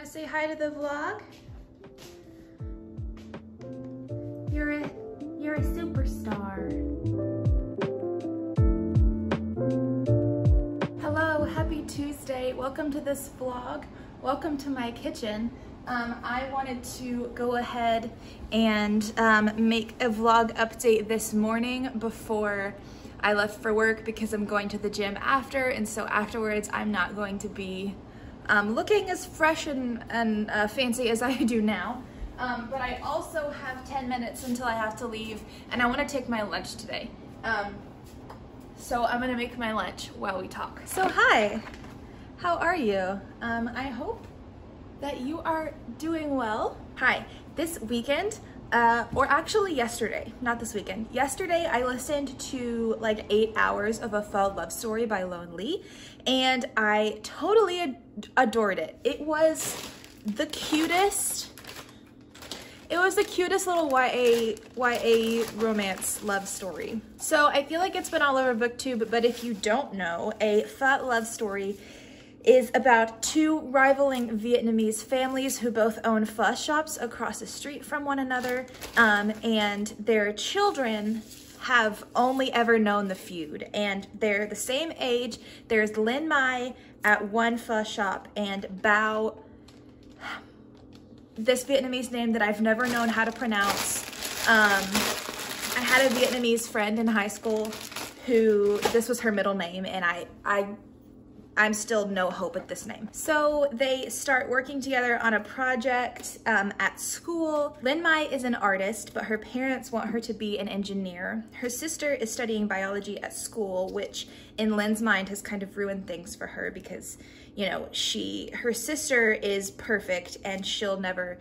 want to say hi to the vlog? You're a superstar. Hello, happy Tuesday. Welcome to this vlog. Welcome to my kitchen. I wanted to go ahead and make a vlog update this morning before I left for work because I'm going to the gym after, and so afterwards I'm not going to be looking as fresh and fancy as I do now. But I also have 10 minutes until I have to leave, and I want to take my lunch today. So I'm gonna make my lunch while we talk. So hi, how are you? I hope that you are doing well. Hi, this weekend, or actually yesterday, not this weekend. Yesterday I listened to like 8 hours of A Fall Love Story by Lone Lee, and I totally adored it. It was the cutest little YA romance love story. So I feel like it's been all over BookTube, but if you don't know, A Phat Love Story is about two rivaling Vietnamese families who both own pho shops across the street from one another, and their children have only ever known the feud, and they're the same age. There's Linh Mai at one pho shop and Bao, this Vietnamese name that I've never known how to pronounce. I had a Vietnamese friend in high school who this was her middle name, and I'm still no hope at this name. So they start working together on a project at school. Linh Mai is an artist, but her parents want her to be an engineer. Her sister is studying biology at school, which in Linh's mind has kind of ruined things for her because, you know, her sister is perfect and she'll never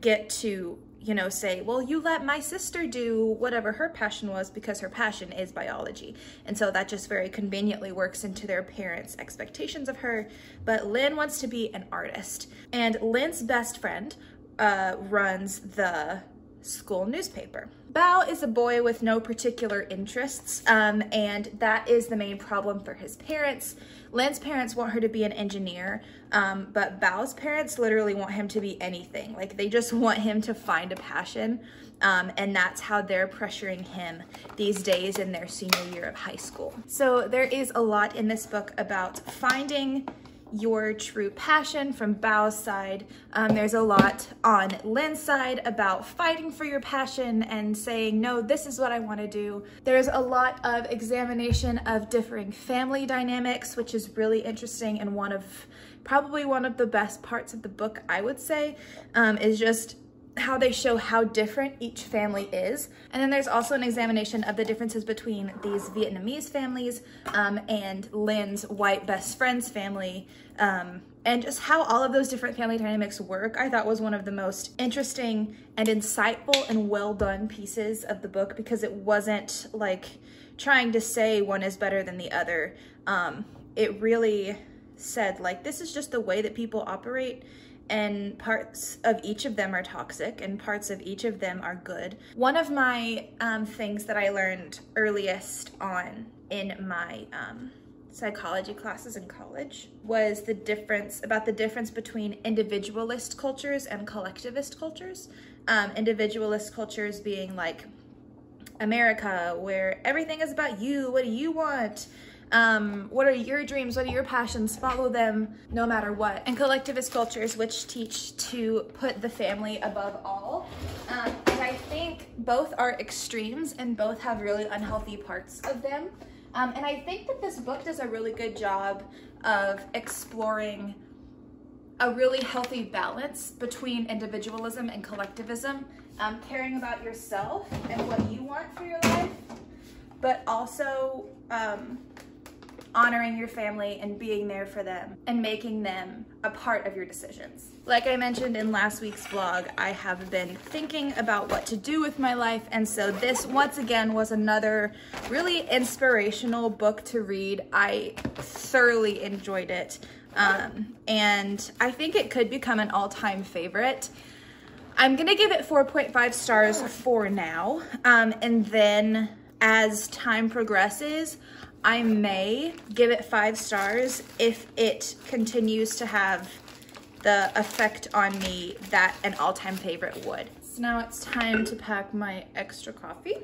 get to, you know, say, well, you let my sister do whatever her passion was because her passion is biology. And so that just very conveniently works into their parents' expectations of her. But Linh wants to be an artist. And Linh's best friend runs the school newspaper. Bao is a boy with no particular interests, and that is the main problem for his parents. Linh's parents want her to be an engineer, but Bao's parents literally want him to be anything. Like, they just want him to find a passion, and that's how they're pressuring him these days in their senior year of high school. So there is a lot in this book about finding your true passion from Bao's side. There's a lot on Linh's side about fighting for your passion and saying, no, this is what I want to do. There's a lot of examination of differing family dynamics, which is really interesting, and probably one of the best parts of the book, I would say, is just how they show how different each family is. And then there's also an examination of the differences between these Vietnamese families and Linh's white best friend's family, and just how all of those different family dynamics work. I thought was one of the most interesting and insightful and well done pieces of the book, because it wasn't like trying to say one is better than the other. It really said, like, this is just the way that people operate, and parts of each of them are toxic and parts of each of them are good. One of my things that I learned earliest on in my psychology classes in college was the difference between individualist cultures and collectivist cultures. Individualist cultures being like America, where everything is about you. What do you want? What are your dreams? What are your passions? Follow them no matter what. And collectivist cultures, which teach to put the family above all. And I think both are extremes and both have really unhealthy parts of them. And I think that this book does a really good job of exploring a really healthy balance between individualism and collectivism, caring about yourself and what you want for your life, but also honoring your family and being there for them and making them a part of your decisions. Like I mentioned in last week's vlog, I have been thinking about what to do with my life, and so this once again was another really inspirational book to read. I thoroughly enjoyed it, and I think it could become an all-time favorite. I'm gonna give it 4.5 stars for now, and then as time progresses, I may give it 5 stars if it continues to have the effect on me that an all-time favorite would. So now it's time to pack my extra coffee,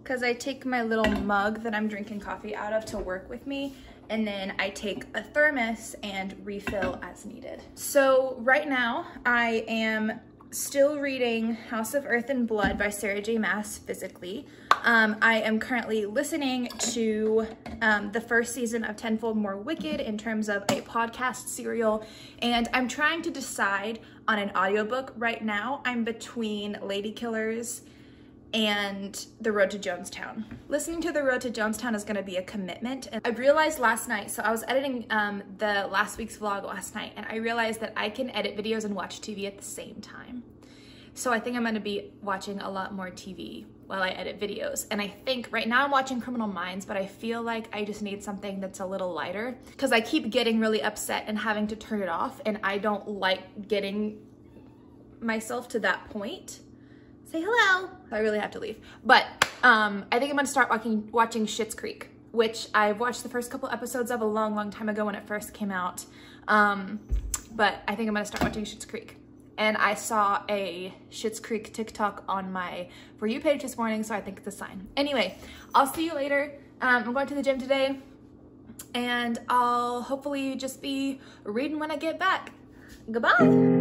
because I take my little mug that I'm drinking coffee out of to work with me, and then I take a thermos and refill as needed. So right now I am still reading House of Earth and Blood by Sarah J. Maas physically. I am currently listening to the first season of Tenfold More Wicked in terms of a podcast serial, and I'm trying to decide on an audiobook right now. I'm between Lady Killers and The Road to Jonestown. Listening to The Road to Jonestown is gonna be a commitment. And I realized last night, so I was editing the last week's vlog last night, and I realized that I can edit videos and watch TV at the same time. So I think I'm gonna be watching a lot more TV while I edit videos. And I think right now I'm watching Criminal Minds, but I feel like I just need something that's a little lighter, because I keep getting really upset and having to turn it off, and I don't like getting myself to that point. Say hello. I really have to leave. But I think I'm gonna start watching Schitt's Creek, which I've watched the first couple episodes of a long time ago when it first came out. But I think I'm gonna start watching Schitt's Creek. And I saw a Schitt's Creek TikTok on my For You page this morning, so I think it's a sign. Anyway, I'll see you later. I'm going to the gym today, and I'll hopefully just be reading when I get back. Goodbye.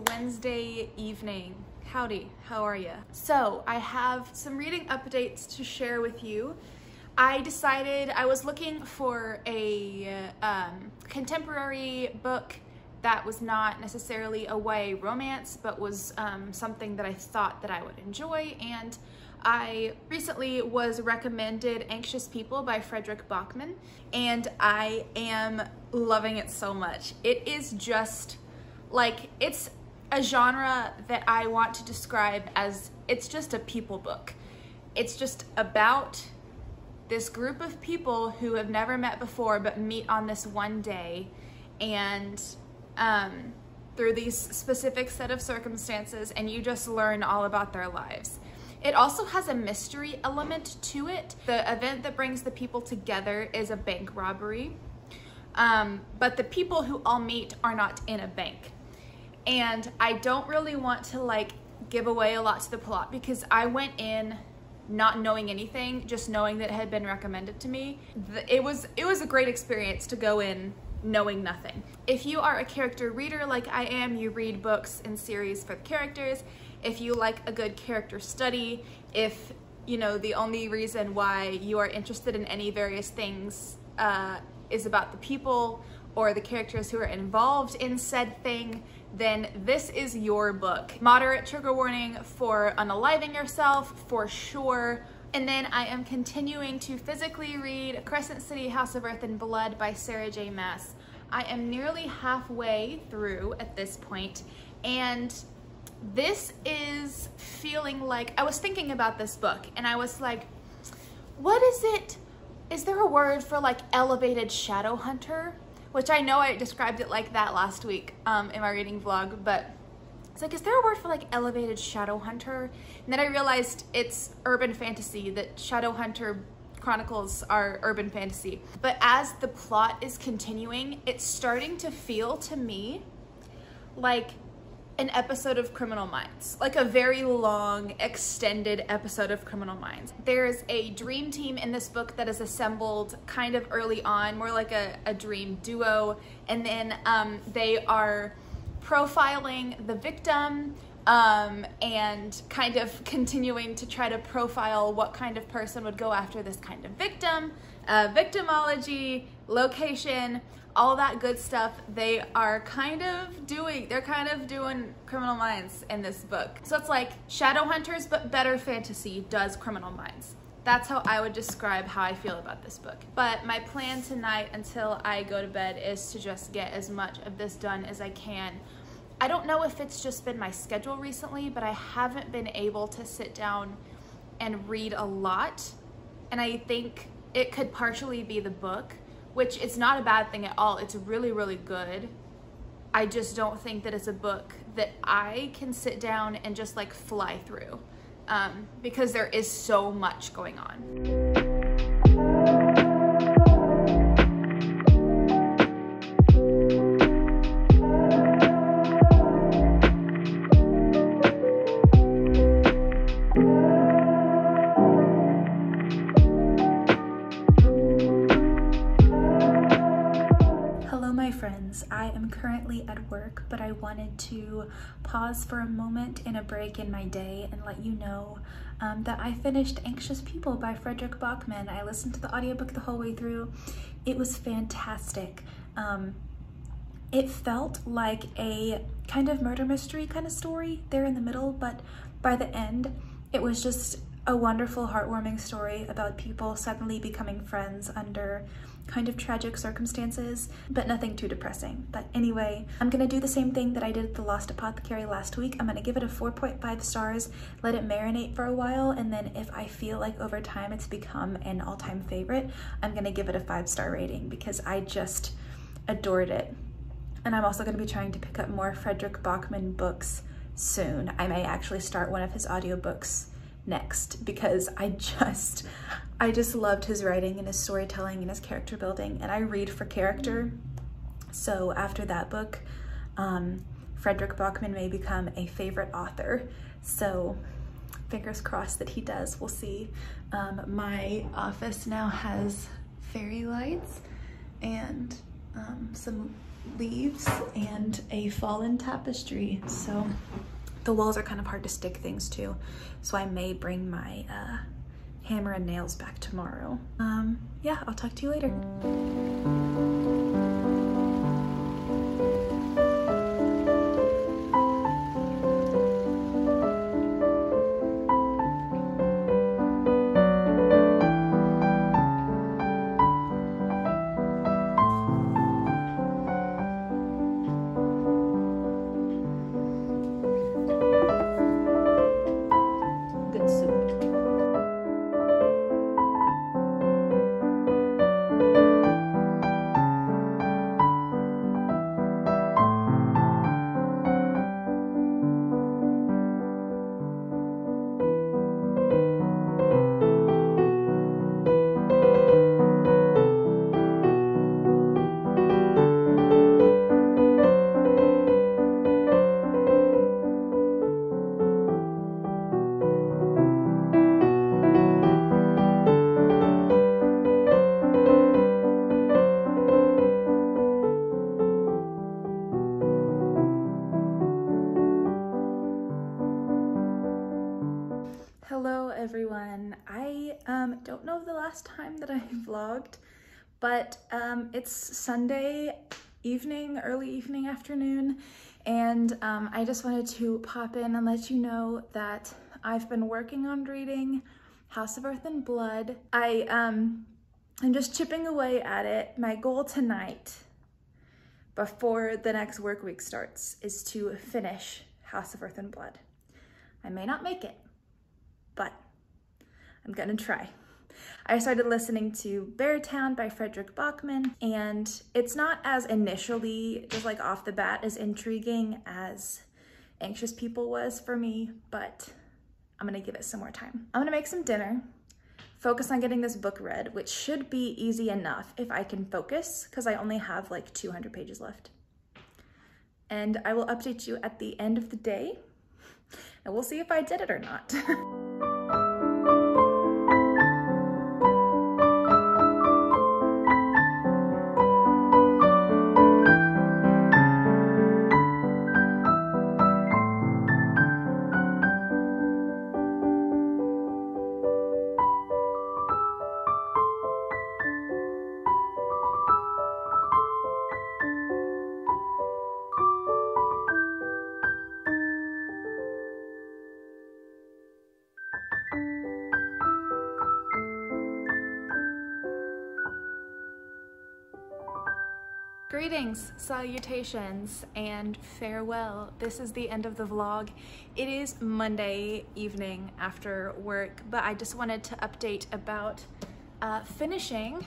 Wednesday evening. Howdy, how are ya? So I have some reading updates to share with you. I decided I was looking for a contemporary book that was not necessarily a YA romance, but was something that I thought that I would enjoy, and I recently was recommended Anxious People by Frederik Backman, and I am loving it so much. It is just like, it's a genre that I want to describe as, it's just a people book. It's just about this group of people who have never met before but meet on this one day, and through these specific set of circumstances, and you just learn all about their lives. It also has a mystery element to it. The event that brings the people together is a bank robbery, but the people who all meet are not in a bank. And I don't really want to like give away a lot to the plot, because I went in not knowing anything, just knowing that it had been recommended to me. It was a great experience to go in knowing nothing. If you are a character reader like I am, you read books and series for the characters. If you like a good character study, if you know the only reason why you are interested in any various things is about the people or the characters who are involved in said thing, then this is your book. Moderate trigger warning for unaliving yourself, for sure. And then I am continuing to physically read Crescent City, House of Earth and Blood by Sarah J. Maas. I am nearly halfway through at this point, and this is feeling like, I was thinking about this book and I was like, what is it? Is there a word for like elevated shadow hunter? Which I know I described it like that last week in my reading vlog, but it's like, is there a word for like elevated shadow hunter? And then I realized it's urban fantasy, that shadow hunter chronicles are urban fantasy. But as the plot is continuing, it's starting to feel to me like an episode of Criminal Minds, like a very long, extended episode of Criminal Minds. There's a dream team in this book that is assembled kind of early on, more like a dream duo, and then they are profiling the victim and kind of continuing to try to profile what kind of person would go after this kind of victim, victimology, location, all that good stuff. They're kind of doing Criminal Minds in this book. So it's like Shadowhunters, but better fantasy does Criminal Minds. That's how I would describe how I feel about this book. But my plan tonight until I go to bed is to just get as much of this done as I can. I don't know if it's just been my schedule recently, but I haven't been able to sit down and read a lot. And I think it could partially be the book, which is not a bad thing at all. It's really, really good. I just don't think that it's a book that I can sit down and just like fly through because there is so much going on. I am currently at work, but I wanted to pause for a moment in a break in my day and let you know that I finished Anxious People by Frederik Backman. I listened to the audiobook the whole way through. It was fantastic. It felt like a kind of murder mystery kind of story there in the middle, but by the end, it was just a wonderful, heartwarming story about people suddenly becoming friends under kind of tragic circumstances, but nothing too depressing. But anyway, I'm gonna do the same thing that I did at The Lost Apothecary last week. I'm gonna give it a 4.5 stars, let it marinate for a while, and then if I feel like over time it's become an all-time favorite, I'm gonna give it a 5-star rating because I just adored it. And I'm also gonna be trying to pick up more Frederik Backman books soon. I may actually start one of his audiobooks next because I just loved his writing and his storytelling and his character building, and I read for character. So after that book, Frederik Backman may become a favorite author. So fingers crossed that he does, we'll see. My office now has fairy lights and some leaves and a fallen tapestry. So the walls are kind of hard to stick things to, so I may bring my hammer and nails back tomorrow. Yeah, I'll talk to you later. Hello everyone. I don't know the last time that I vlogged, but it's Sunday evening, early evening, afternoon, and I just wanted to pop in and let you know that I've been working on reading House of Earth and Blood. I'm just chipping away at it. My goal tonight before the next work week starts is to finish House of Earth and Blood. I may not make it, but I'm gonna try. I started listening to Beartown by Frederik Backman, and it's not as initially, just like off the bat, as intriguing as Anxious People was for me, but I'm gonna give it some more time. I'm gonna make some dinner, focus on getting this book read, which should be easy enough if I can focus, because I only have like 200 pages left. And I will update you at the end of the day, and we'll see if I did it or not. Greetings, salutations, and farewell. This is the end of the vlog. It is Monday evening after work, but I just wanted to update about finishing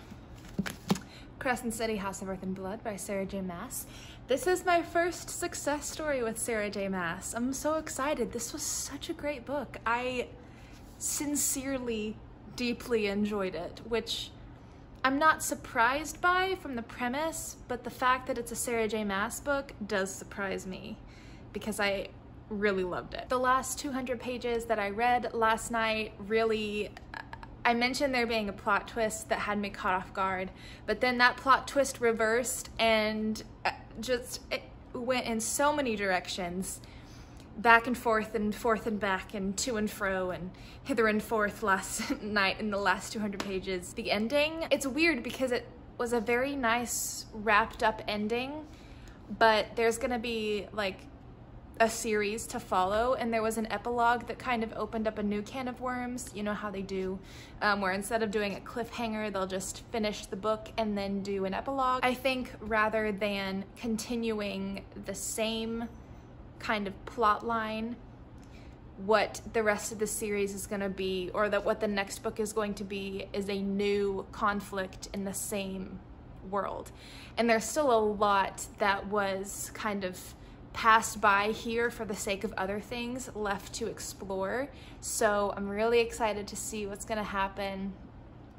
Crescent City, House of Earth and Blood by Sarah J. Maas. This is my first success story with Sarah J. Maas. I'm so excited. This was such a great book. I sincerely, deeply enjoyed it, which I'm not surprised by from the premise, but the fact that it's a Sarah J. Maas book does surprise me because I really loved it. The last 200 pages that I read last night really, I mentioned there being a plot twist that had me caught off guard, but then that plot twist reversed and just it went in so many directions, back and forth and back and to and fro and hither and forth last night in the last 200 pages. The ending, it's weird because it was a very nice wrapped up ending, but there's gonna be like a series to follow, and there was an epilogue that kind of opened up a new can of worms. You know how they do, where instead of doing a cliffhanger, they'll just finish the book and then do an epilogue. I think rather than continuing the same kind of plot line, what the rest of the series is going to be, or that what the next book is going to be, is a new conflict in the same world. And there's still a lot that was kind of passed by here for the sake of other things left to explore. So I'm really excited to see what's going to happen.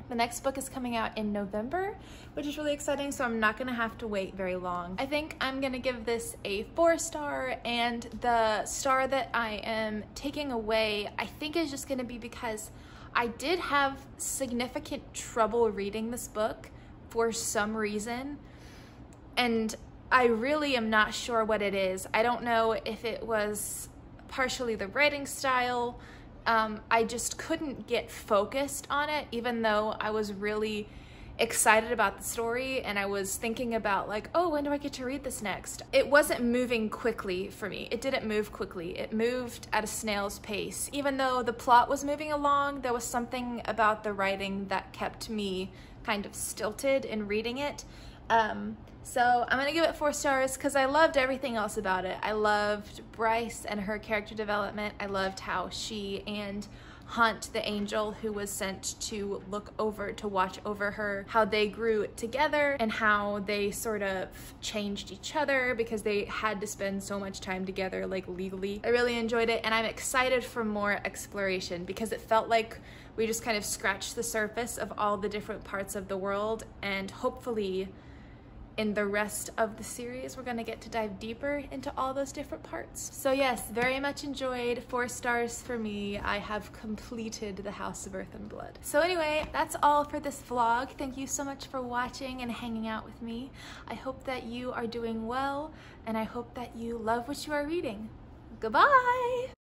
The next book is coming out in November, which is really exciting, so I'm not gonna have to wait very long. I think I'm gonna give this a 4-star, and the star that I am taking away, I think is just gonna be because I did have significant trouble reading this book for some reason, and I really am not sure what it is. I don't know if it was partially the writing style. I just couldn't get focused on it, even though I was really excited about the story and I was thinking about like, oh, when do I get to read this next? It wasn't moving quickly for me. It didn't move quickly. It moved at a snail's pace. Even though the plot was moving along, there was something about the writing that kept me kind of stilted in reading it. So I'm gonna give it 4 stars because I loved everything else about it. I loved Bryce and her character development. I loved how she and Hunt, the angel who was sent to watch over her, how they grew together and how they sort of changed each other because they had to spend so much time together, like legally. I really enjoyed it, and I'm excited for more exploration because it felt like we just kind of scratched the surface of all the different parts of the world, and hopefully in the rest of the series, we're gonna get to dive deeper into all those different parts. So yes, very much enjoyed. 4 stars for me. I have completed the House of Earth and Blood. So anyway, that's all for this vlog. Thank you so much for watching and hanging out with me. I hope that you are doing well, and I hope that you love what you are reading. Goodbye!